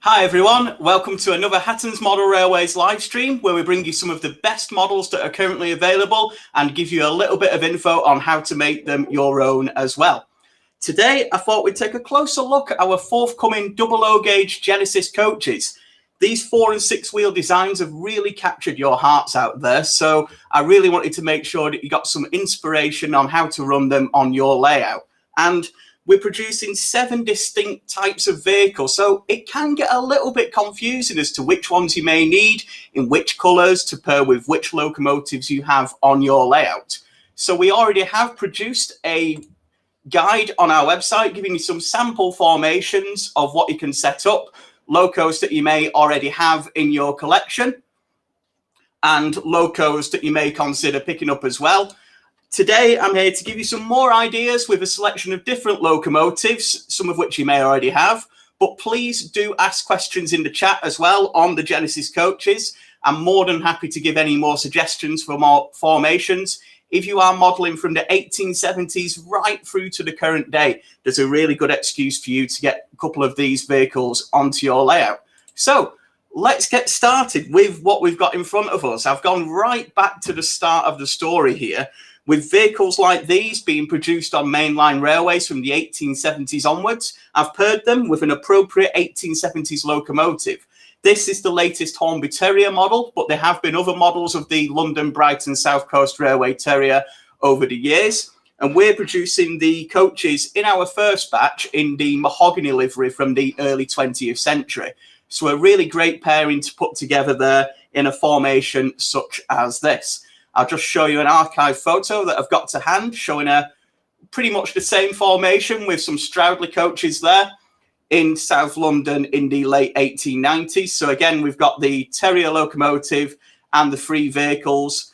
Hi everyone, welcome to another Hattons Model Railways live stream where we bring you some of the best models that are currently available and give you a little bit of info on how to make them your own as well. Today I thought we'd take a closer look at our forthcoming double O gauge Genesis coaches. These 4 and 6 wheel designs have really captured your hearts out there, so I really wanted to make sure that you got some inspiration on how to run them on your layout. And we're producing 7 distinct types of vehicles, so it can get a little bit confusing as to which ones you may need in which colours to pair with which locomotives you have on your layout. So we already have produced a guide on our website giving you some sample formations of what you can set up, locos that you may already have in your collection, and locos that you may consider picking up as well. Today, I'm here to give you some more ideas with a selection of different locomotives, some of which you may already have, but please do ask questions in the chat as well on the Genesis coaches. I'm more than happy to give any more suggestions for more formations. If you are modelling from the 1870s right through to the current day, there's a really good excuse for you to get a couple of these vehicles onto your layout. So let's get started with what we've got in front of us. I've gone right back to the start of the story here, with vehicles like these being produced on mainline railways from the 1870s onwards. I've paired them with an appropriate 1870s locomotive. This is the latest Hornby Terrier model, but there have been other models of the London, Brighton, South Coast Railway Terrier over the years. And we're producing the coaches in our first batch in the mahogany livery from the early 20th century. So a really great pairing to put together there in a formation such as this. I'll just show you an archive photo that I've got to hand showing pretty much the same formation with some Stroudley coaches there in South London in the late 1890s. So again, we've got the Terrier locomotive and the 3 vehicles.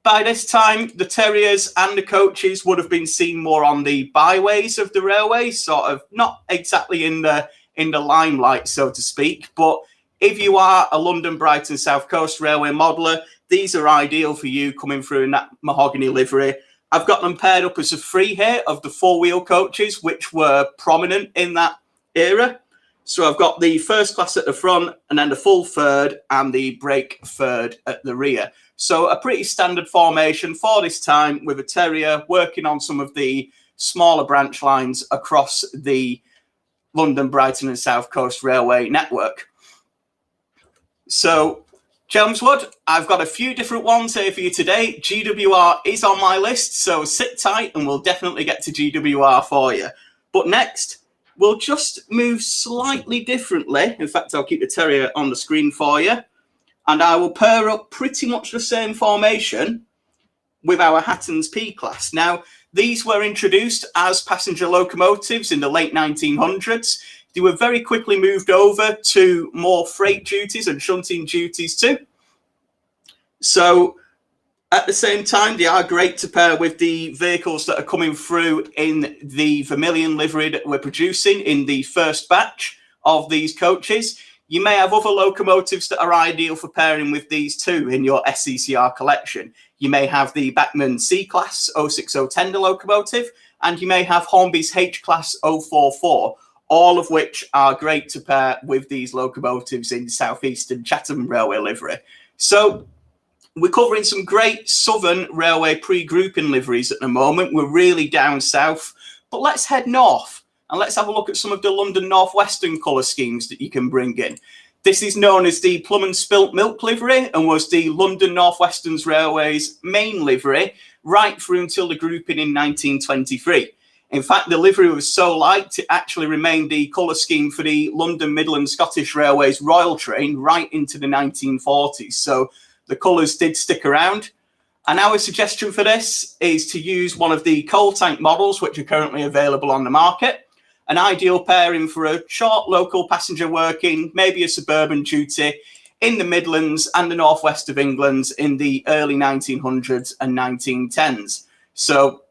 By this time, the Terriers and the coaches would have been seen more on the byways of the railway, sort of not exactly in the limelight, so to speak. But if you are a London, Brighton, South Coast Railway modeller, these are ideal for you coming through in that mahogany livery. I've got them paired up as a 3 here of the 4-wheel coaches, which were prominent in that era. So I've got the first class at the front and then the full third and the brake third at the rear. So a pretty standard formation for this time with a Terrier working on some of the smaller branch lines across the London, Brighton and South Coast Railway network. So Chelmsford, I've got a few different ones here for you today. GWR is on my list, so sit tight and we'll definitely get to GWR for you. But next, we'll just move slightly differently. In fact, I'll keep the Terrier on the screen for you. And I will pair up pretty much the same formation with our Hattons P-Class. Now, these were introduced as passenger locomotives in the late 1900s. They were very quickly moved over to more freight duties and shunting duties too. So at the same time, they are great to pair with the vehicles that are coming through in the vermilion livery that we're producing in the first batch of these coaches. You may have other locomotives that are ideal for pairing with these too in your SCCR collection. You may have the Bachmann C-Class 060 tender locomotive, and you may have Hornby's H-Class 044. All of which are great to pair with these locomotives in Southeastern Chatham Railway livery. So we're covering some great Southern Railway pre-grouping liveries at the moment. We're really down south, but let's head north and let's have a look at some of the London North Western colour schemes that you can bring in. This is known as the Plum and Spilt milk livery and was the London North Western Railway's main livery right through until the grouping in 1923. In fact, the livery was so liked, it actually remained the colour scheme for the London Midland Scottish Railway's Royal Train right into the 1940s. So the colours did stick around. And our suggestion for this is to use one of the coal tank models, which are currently available on the market. An ideal pairing for a short local passenger working, maybe a suburban duty in the Midlands and the northwest of England in the early 1900s and 1910s. So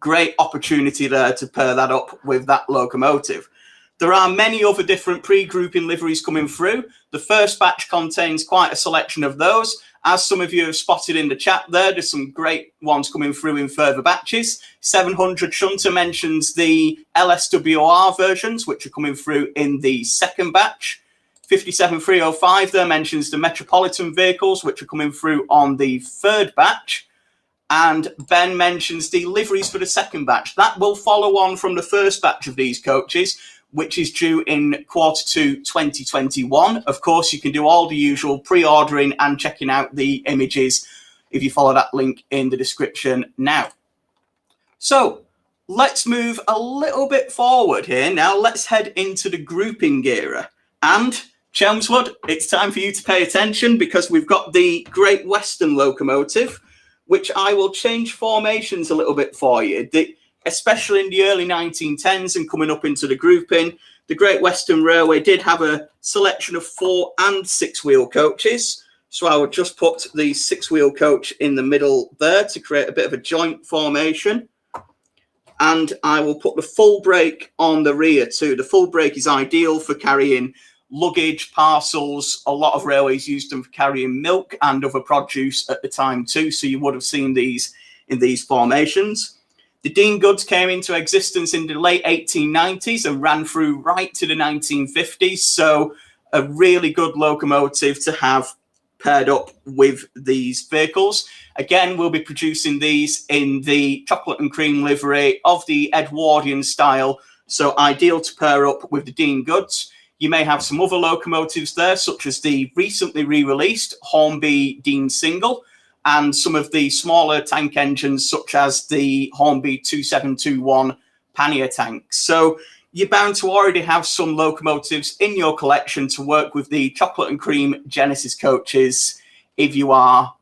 great opportunity there to pair that up with that locomotive. There are many other different pre-grouping liveries coming through. The first batch contains quite a selection of those. As some of you have spotted in the chat there's some great ones coming through in further batches. 700 Shunter mentions the LSWR versions, which are coming through in the second batch. 57305 there mentions the Metropolitan vehicles, which are coming through on the third batch. And Ben mentions the liveries for the second batch. That will follow on from the first batch of these coaches, which is due in Q2 2021. Of course, you can do all the usual pre-ordering and checking out the images if you follow that link in the description now. So let's move a little bit forward here. Now let's head into the grouping era. And Chelmsford, it's time for you to pay attention, because we've got the Great Western Locomotive, which I will change formations a little bit for you. Especially in the early 1910s and coming up into the grouping, the Great Western Railway did have a selection of 4- and 6-wheel coaches. So I would just put the 6-wheel coach in the middle there to create a bit of a joint formation. And I will put the full brake on the rear too. The full brake is ideal for carrying luggage, parcels. A lot of railways used them for carrying milk and other produce at the time too. So you would have seen these in these formations. The Dean goods came into existence in the late 1890s and ran through right to the 1950s. So a really good locomotive to have paired up with these vehicles. Again, we'll be producing these in the chocolate and cream livery of the Edwardian style. So ideal to pair up with the Dean goods. You may have some other locomotives there, such as the recently re-released Hornby Dean single, and some of the smaller tank engines, such as the Hornby 2721 pannier tanks. So you're bound to already have some locomotives in your collection to work with the chocolate and cream Genesis coaches if you are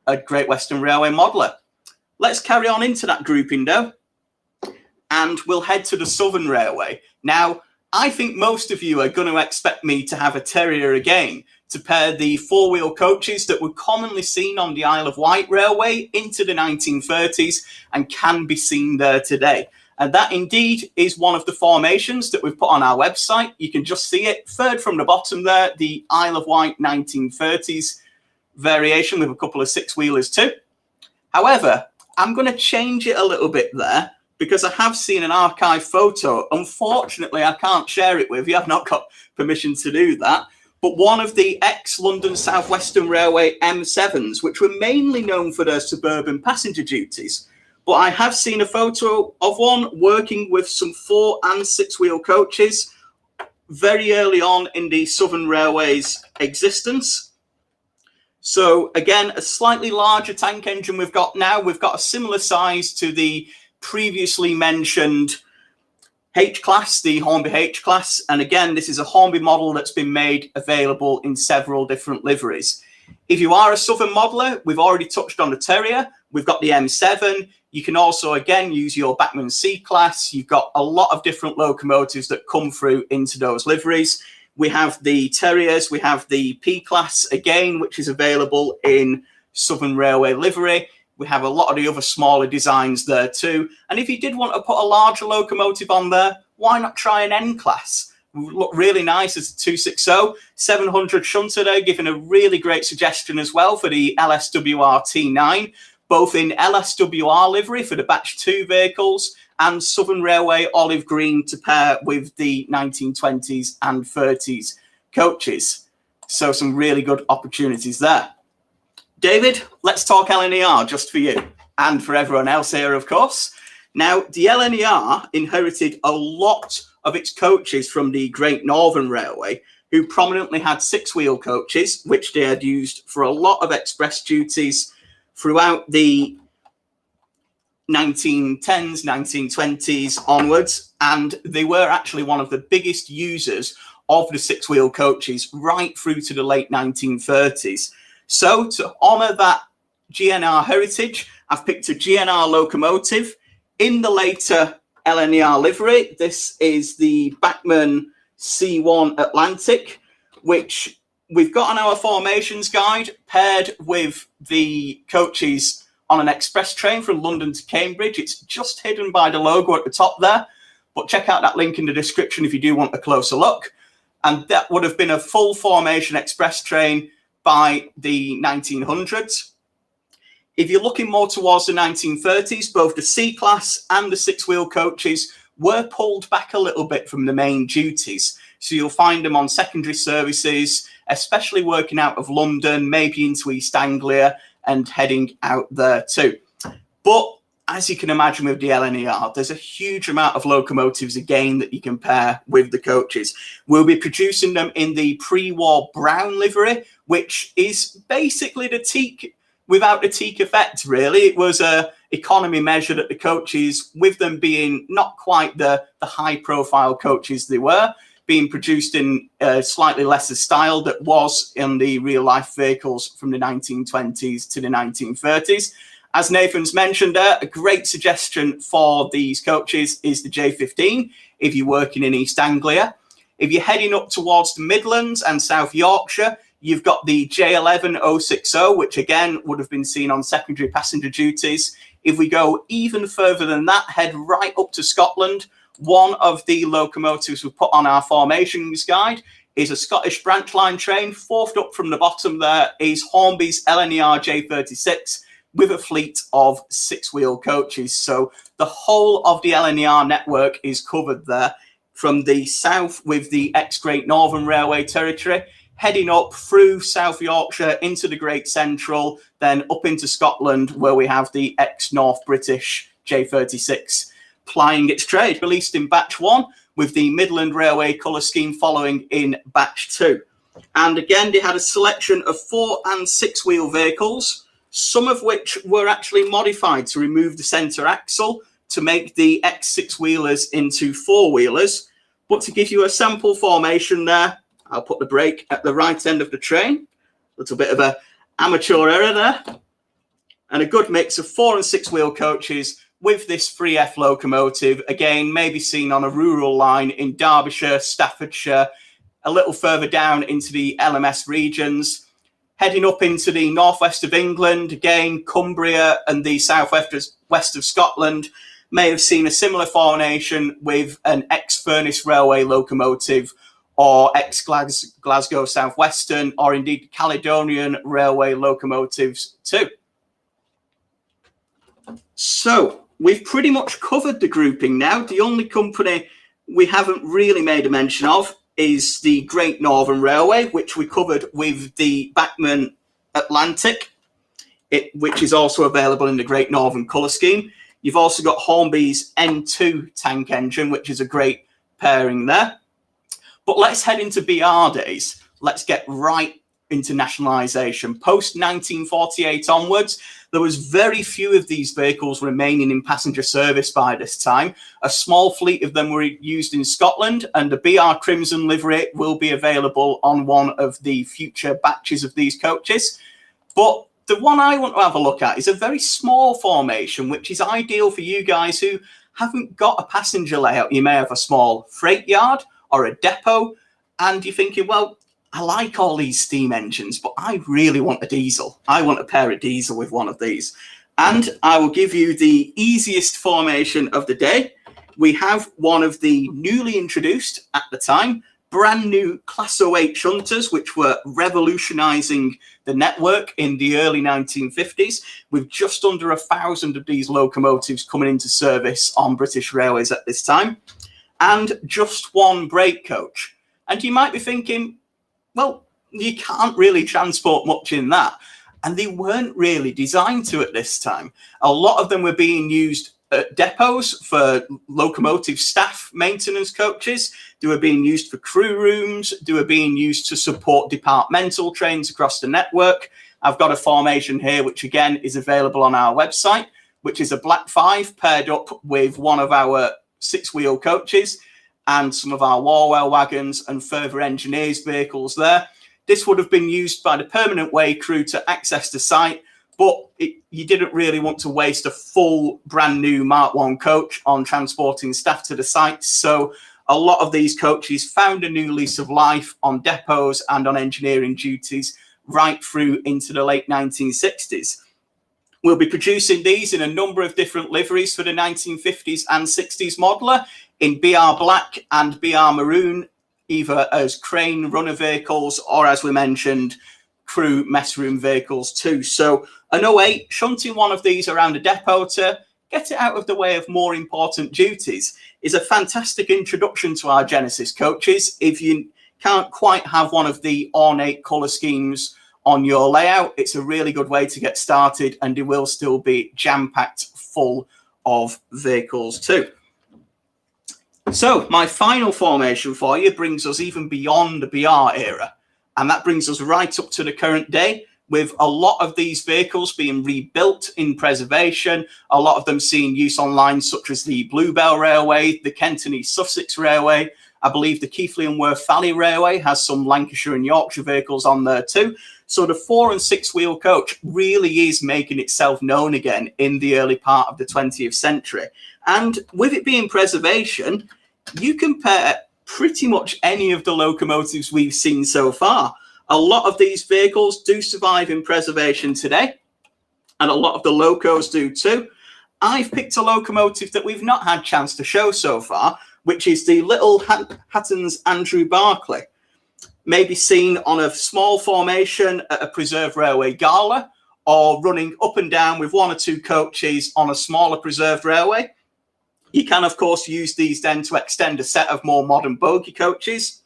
a Great Western Railway modeller. Let's carry on into that grouping though, and we'll head to the Southern Railway. Now, I think most of you are going to expect me to have a Terrier again to pair the 4-wheel coaches that were commonly seen on the Isle of Wight Railway into the 1930s and can be seen there today. And that indeed is one of the formations that we've put on our website. You can just see it, third from the bottom there, the Isle of Wight 1930s variation with a couple of 6-wheelers too. However, I'm going to change it a little bit there because I have seen an archive photo. Unfortunately, I can't share it with you. I've not got permission to do that. But one of the ex-London South Western Railway M7s, which were mainly known for their suburban passenger duties. But I have seen a photo of one working with some 4- and 6-wheel coaches very early on in the Southern Railway's existence. So again, a slightly larger tank engine we've got now. We've got a similar size to the previously mentioned H-Class, the Hornby H-Class. And again, this is a Hornby model that's been made available in several different liveries. If you are a Southern modeller, we've already touched on the Terrier. We've got the M7. You can also, again, use your Bachmann C-Class. You've got a lot of different locomotives that come through into those liveries. We have the Terriers. We have the P-Class, again, which is available in Southern Railway livery. We have a lot of the other smaller designs there too. And if you did want to put a larger locomotive on there, why not try an N-Class? Look really nice as a 260. 700 shunter there, giving a really great suggestion as well for the LSWR T9, both in LSWR livery for the Batch 2 vehicles and Southern Railway olive green to pair with the 1920s and 30s coaches. So some really good opportunities there. David, let's talk LNER just for you and for everyone else here, of course. Now, the LNER inherited a lot of its coaches from the Great Northern Railway, who prominently had 6-wheel coaches, which they had used for a lot of express duties throughout the 1910s, 1920s onwards. And they were actually one of the biggest users of the 6-wheel coaches right through to the late 1930s. So to honour that GNR heritage, I've picked a GNR locomotive in the later LNER livery. This is the Bachmann C1 Atlantic, which we've got on our formations guide, paired with the coaches on an express train from London to Cambridge. It's just hidden by the logo at the top there, but check out that link in the description if you do want a closer look. And that would have been a full formation express train by the 1900s. If you're looking more towards the 1930s, both the C-Class and the 6-wheel coaches were pulled back a little bit from the main duties. So you'll find them on secondary services, especially working out of London, maybe into East Anglia and heading out there too. But as you can imagine with the LNER, there's a huge amount of locomotives again that you can pair with the coaches. We'll be producing them in the pre-war brown livery, which is basically the teak without the teak effect, really. It was a economy measure that the coaches, with them being not quite the high-profile coaches they were, being produced in a slightly lesser style that was in the real-life vehicles from the 1920s to the 1930s. As Nathan's mentioned there, a great suggestion for these coaches is the J15 if you're working in East Anglia. If you're heading up towards the Midlands and South Yorkshire, you've got the J11 060, which again would have been seen on secondary passenger duties. If we go even further than that, head right up to Scotland, one of the locomotives we put on our formations guide is a Scottish Branchline train. Fourth up from the bottom there is Hornby's LNER J36, with a fleet of 6-wheel coaches. So the whole of the LNER network is covered there, from the south with the ex-Great Northern Railway territory, heading up through South Yorkshire into the Great Central, then up into Scotland, where we have the ex-North British J36 plying its trade, released in batch 1, with the Midland Railway colour scheme following in batch 2. And again, they had a selection of 4- and 6-wheel vehicles, some of which were actually modified to remove the centre axle to make the X6-wheelers into 4-wheelers. But to give you a sample formation there, I'll put the brake at the right end of the train. A little bit of an amateur error there. And a good mix of 4- and 6-wheel coaches with this 3F locomotive, again, maybe seen on a rural line in Derbyshire, Staffordshire, a little further down into the LMS regions. Heading up into the northwest of England, again, Cumbria and the southwest of Scotland may have seen a similar formation with an ex-Furness Railway locomotive or ex-Glasgow Southwestern or indeed Caledonian Railway locomotives too. So we've pretty much covered the grouping now. The only company we haven't really made a mention of is the Great Northern Railway, which we covered with the Bachmann Atlantic, which is also available in the Great Northern colour scheme. You've also got Hornby's N2 tank engine, which is a great pairing there. But let's head into BR days. Let's get right into nationalisation. Post-1948 onwards, there was very few of these vehicles remaining in passenger service by this time. A small fleet of them were used in Scotland, and the BR Crimson livery will be available on one of the future batches of these coaches. But the one I want to have a look at is a very small formation, which is ideal for you guys who haven't got a passenger layout. You may have a small freight yard or a depot, and you're thinking, well, I like all these steam engines, but I really want a diesel. I want a pair of diesel with one of these. And I will give you the easiest formation of the day. We have one of the newly introduced at the time, brand new Class 08 shunters, which were revolutionizing the network in the early 1950s, with just under 1,000 of these locomotives coming into service on British Railways at this time, and just one brake coach. And you might be thinking, well, you can't really transport much in that. And they weren't really designed to at this time. A lot of them were being used at depots for locomotive staff maintenance coaches. They were being used for crew rooms. They were being used to support departmental trains across the network. I've got a formation here, which again is available on our website, which is a Black 5 paired up with one of our 6-wheel coaches and some of our Warwell wagons and further engineers' vehicles there. This would have been used by the permanent way crew to access the site, but you didn't really want to waste a full brand new Mark 1 coach on transporting staff to the site. So a lot of these coaches found a new lease of life on depots and on engineering duties right through into the late 1960s. We'll be producing these in a number of different liveries for the 1950s and 60s modeler, in BR Black and BR Maroon, either as crane runner vehicles or, as we mentioned, crew mess room vehicles too. So an 08, shunting one of these around a depot to get it out of the way of more important duties, is a fantastic introduction to our Genesis coaches. If you can't quite have one of the ornate colour schemes on your layout, it's a really good way to get started, and it will still be jam-packed full of vehicles too. So my final formation for you brings us even beyond the BR era, and that brings us right up to the current day, with a lot of these vehicles being rebuilt in preservation, a lot of them seeing use on lines such as the Bluebell Railway, the Kent and East Sussex Railway. I believe the Keighley and Worth Valley Railway has some Lancashire and Yorkshire vehicles on there too. So the 4- and 6-wheel coach really is making itself known again in the early part of the 20th century. And with it being preservation, you compare pretty much any of the locomotives we've seen so far. A lot of these vehicles do survive in preservation today, and a lot of the locos do too. I've picked a locomotive that we've not had a chance to show so far, which is the little Hattons Andrew Barclay. Maybe seen on a small formation at a preserved railway gala, or running up and down with 1 or 2 coaches on a smaller preserved railway. You can, of course, use these then to extend a set of more modern bogie coaches.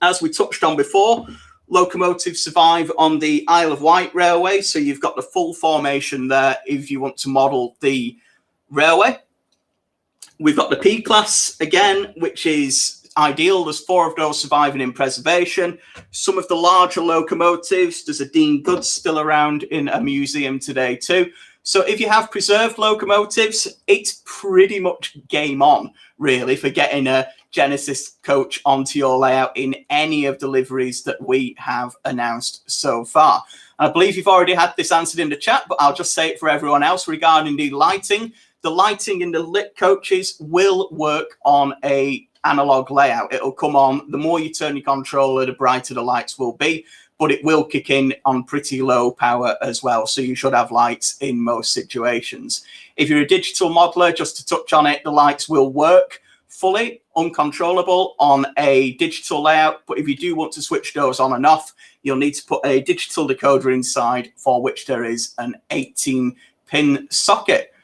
As we touched on before, locomotives survive on the Isle of Wight Railway, so you've got the full formation there if you want to model the railway. We've got the P-Class again, which is ideal. There's 4 of those surviving in preservation. Some of the larger locomotives, there's a Dean Goods still around in a museum today too. So if you have preserved locomotives, it's pretty much game on, really, for getting a Genesis coach onto your layout in any of the liveries that we have announced so far. And I believe you've already had this answered in the chat, but I'll just say it for everyone else regarding the lighting. The lighting in the lit coaches will work on a analog layout. It'll come on, the more you turn your controller, the brighter the lights will be, but it will kick in on pretty low power as well. So you should have lights in most situations. If you're a digital modeler, just to touch on it, the lights will work fully uncontrollable on a digital layout. But if you do want to switch those on and off, you'll need to put a digital decoder inside, for which there is an 18-pin socket.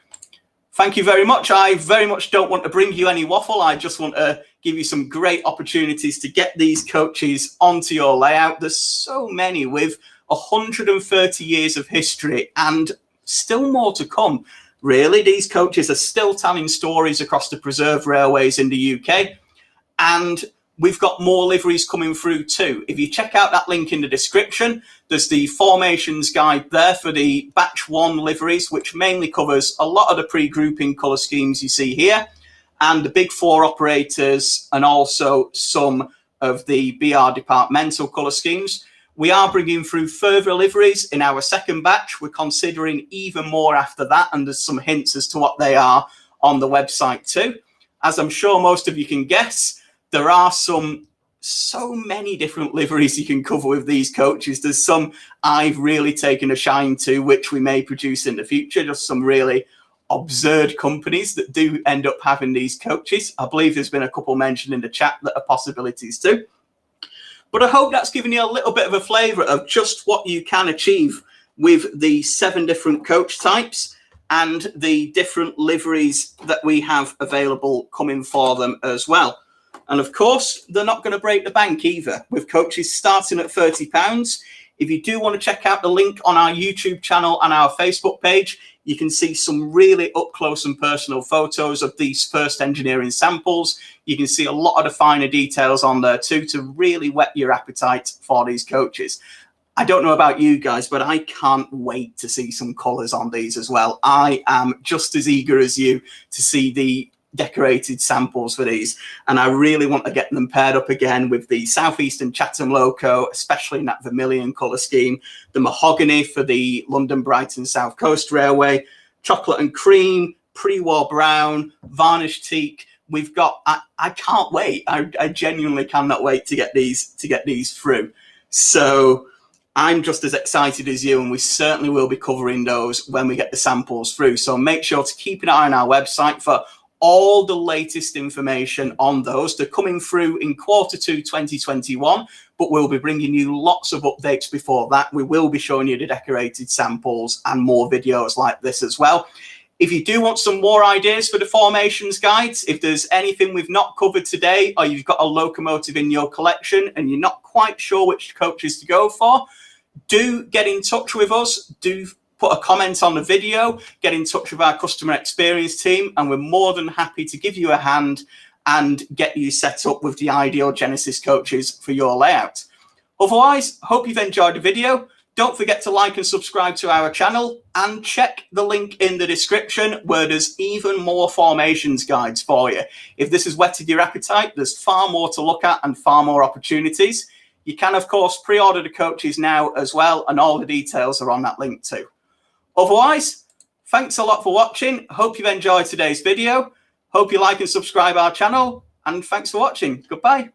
Thank you very much. I very much don't want to bring you any waffle. I just want to give you some great opportunities to get these coaches onto your layout. There's so many with 130 years of history and still more to come. Really, these coaches are still telling stories across the preserved railways in the UK. And we've got more liveries coming through too. If you check out that link in the description, there's the formations guide there for the batch 1 liveries, which mainly covers a lot of the pre-grouping colour schemes you see here, and the big 4 operators, and also some of the BR departmental colour schemes. We are bringing through further liveries in our second batch. We're considering even more after that, and there's some hints as to what they are on the website too. As I'm sure most of you can guess, there are so many different liveries you can cover with these coaches. There's some I've really taken a shine to, which we may produce in the future, just some really absurd companies that do end up having these coaches. I believe there's been a couple mentioned in the chat that are possibilities too. But I hope that's given you a little bit of a flavour of just what you can achieve with the 7 different coach types and the different liveries that we have available coming for them as well. And of course, they're not going to break the bank either, with coaches starting at £30. If you do want to check out the link on our YouTube channel and our Facebook page, you can see some really up close and personal photos of these first engineering samples. You can see a lot of the finer details on there too, to really whet your appetite for these coaches. I don't know about you guys, but I can't wait to see some colours on these as well. I am just as eager as you to see the decorated samples for these, and I really want to get them paired up again with the Southeastern Chatham Loco, especially in that vermilion colour scheme, the mahogany for the London Brighton South Coast Railway, chocolate and cream, pre-war brown, varnished teak. We've got, I can't wait. I genuinely cannot wait to get these through. So I'm just as excited as you, and we certainly will be covering those when we get the samples through. So make sure to keep an eye on our website for all the latest information on those. They're coming through in Q2 2021, but we'll be bringing you lots of updates before that. We will be showing you the decorated samples and more videos like this as well. If you do want some more ideas for the formations guides, if there's anything we've not covered today, or you've got a Locomotive in your collection and you're not quite sure which coaches to go for, do get in touch with us. Do put a comment on the video, get in touch with our customer experience team, and we're more than happy to give you a hand and get you set up with the ideal Genesis coaches for your layout. Otherwise, hope you've enjoyed the video. Don't forget to like and subscribe to our channel, and check the link in the description where there's even more formations guides for you. If this has whetted your appetite, there's far more to look at and far more opportunities. You can, of course, pre-order the coaches now as well, and all the details are on that link too. Otherwise, thanks a lot for watching. Hope you've enjoyed today's video. Hope you like and subscribe our channel, and thanks for watching. Goodbye.